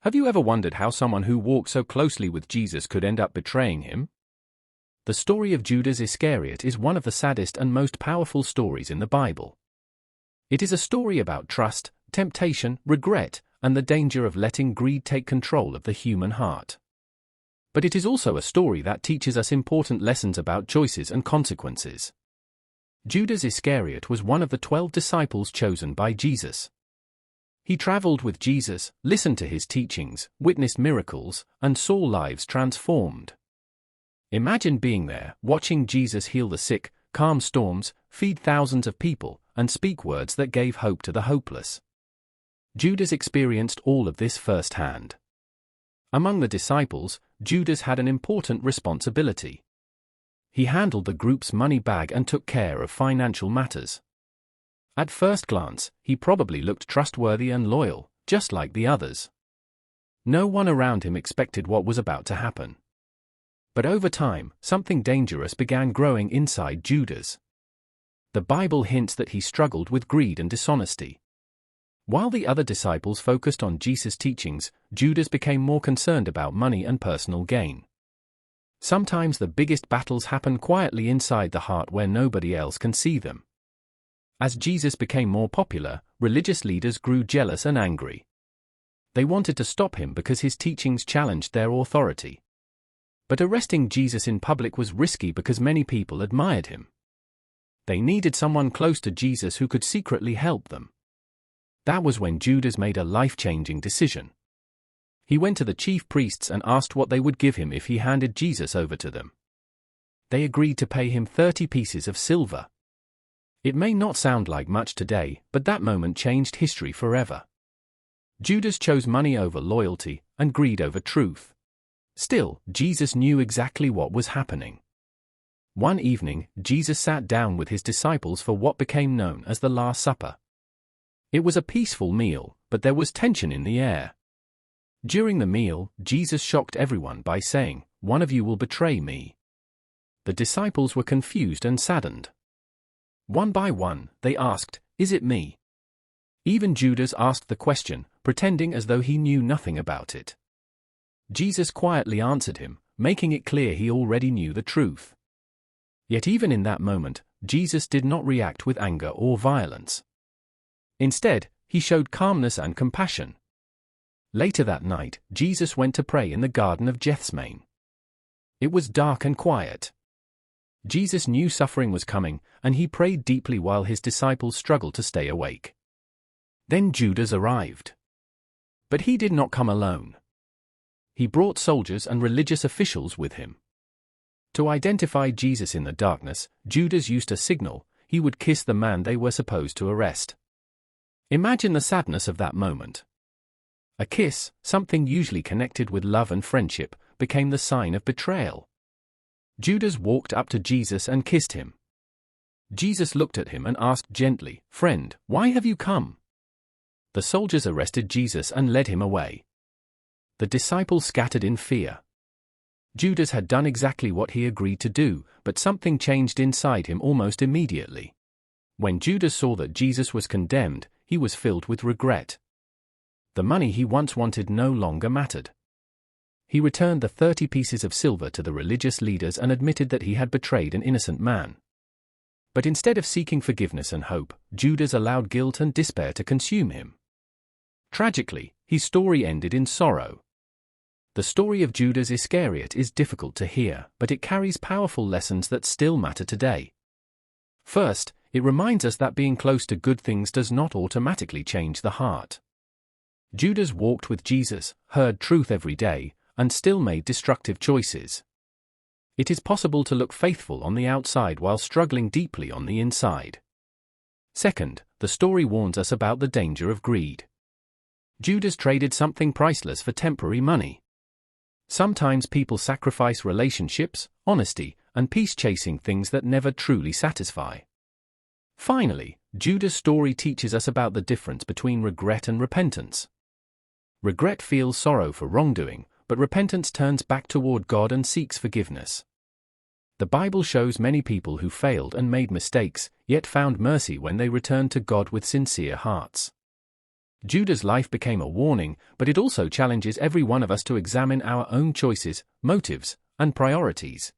Have you ever wondered how someone who walked so closely with Jesus could end up betraying him? The story of Judas Iscariot is one of the saddest and most powerful stories in the Bible. It is a story about trust, temptation, regret, and the danger of letting greed take control of the human heart. But it is also a story that teaches us important lessons about choices and consequences. Judas Iscariot was one of the 12 disciples chosen by Jesus. He traveled with Jesus, listened to his teachings, witnessed miracles, and saw lives transformed. Imagine being there, watching Jesus heal the sick, calm storms, feed thousands of people, and speak words that gave hope to the hopeless. Judas experienced all of this firsthand. Among the disciples, Judas had an important responsibility. He handled the group's money bag and took care of financial matters. At first glance, he probably looked trustworthy and loyal, just like the others. No one around him expected what was about to happen. But over time, something dangerous began growing inside Judas. The Bible hints that he struggled with greed and dishonesty. While the other disciples focused on Jesus' teachings, Judas became more concerned about money and personal gain. Sometimes the biggest battles happen quietly inside the heart where nobody else can see them. As Jesus became more popular, religious leaders grew jealous and angry. They wanted to stop him because his teachings challenged their authority. But arresting Jesus in public was risky because many people admired him. They needed someone close to Jesus who could secretly help them. That was when Judas made a life-changing decision. He went to the chief priests and asked what they would give him if he handed Jesus over to them. They agreed to pay him 30 pieces of silver. It may not sound like much today, but that moment changed history forever. Judas chose money over loyalty, and greed over truth. Still, Jesus knew exactly what was happening. One evening, Jesus sat down with his disciples for what became known as the Last Supper. It was a peaceful meal, but there was tension in the air. During the meal, Jesus shocked everyone by saying, "One of you will betray me." The disciples were confused and saddened. One by one, they asked, "Is it me?" Even Judas asked the question, pretending as though he knew nothing about it. Jesus quietly answered him, making it clear he already knew the truth. Yet even in that moment, Jesus did not react with anger or violence. Instead, he showed calmness and compassion. Later that night, Jesus went to pray in the Garden of Gethsemane. It was dark and quiet. Jesus knew suffering was coming, and he prayed deeply while his disciples struggled to stay awake. Then Judas arrived. But he did not come alone. He brought soldiers and religious officials with him. To identify Jesus in the darkness, Judas used a signal: he would kiss the man they were supposed to arrest. Imagine the sadness of that moment. A kiss, something usually connected with love and friendship, became the sign of betrayal. Judas walked up to Jesus and kissed him. Jesus looked at him and asked gently, "Friend, why have you come?" The soldiers arrested Jesus and led him away. The disciples scattered in fear. Judas had done exactly what he agreed to do, but something changed inside him almost immediately. When Judas saw that Jesus was condemned, he was filled with regret. The money he once wanted no longer mattered. He returned the 30 pieces of silver to the religious leaders and admitted that he had betrayed an innocent man. But instead of seeking forgiveness and hope, Judas allowed guilt and despair to consume him. Tragically, his story ended in sorrow. The story of Judas Iscariot is difficult to hear, but it carries powerful lessons that still matter today. First, it reminds us that being close to good things does not automatically change the heart. Judas walked with Jesus, heard truth every day, and still made destructive choices. It is possible to look faithful on the outside while struggling deeply on the inside. Second, the story warns us about the danger of greed. Judas traded something priceless for temporary money. Sometimes people sacrifice relationships, honesty, and peace chasing things that never truly satisfy. Finally, Judas' story teaches us about the difference between regret and repentance. Regret feels sorrow for wrongdoing, but repentance turns back toward God and seeks forgiveness. The Bible shows many people who failed and made mistakes, yet found mercy when they returned to God with sincere hearts. Judas' life became a warning, but it also challenges every one of us to examine our own choices, motives, and priorities.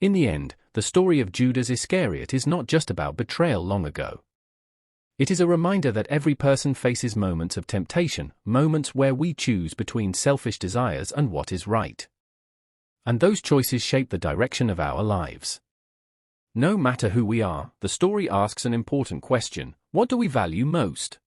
In the end, the story of Judas Iscariot is not just about betrayal long ago. It is a reminder that every person faces moments of temptation, moments where we choose between selfish desires and what is right. And those choices shape the direction of our lives. No matter who we are, the story asks an important question: what do we value most?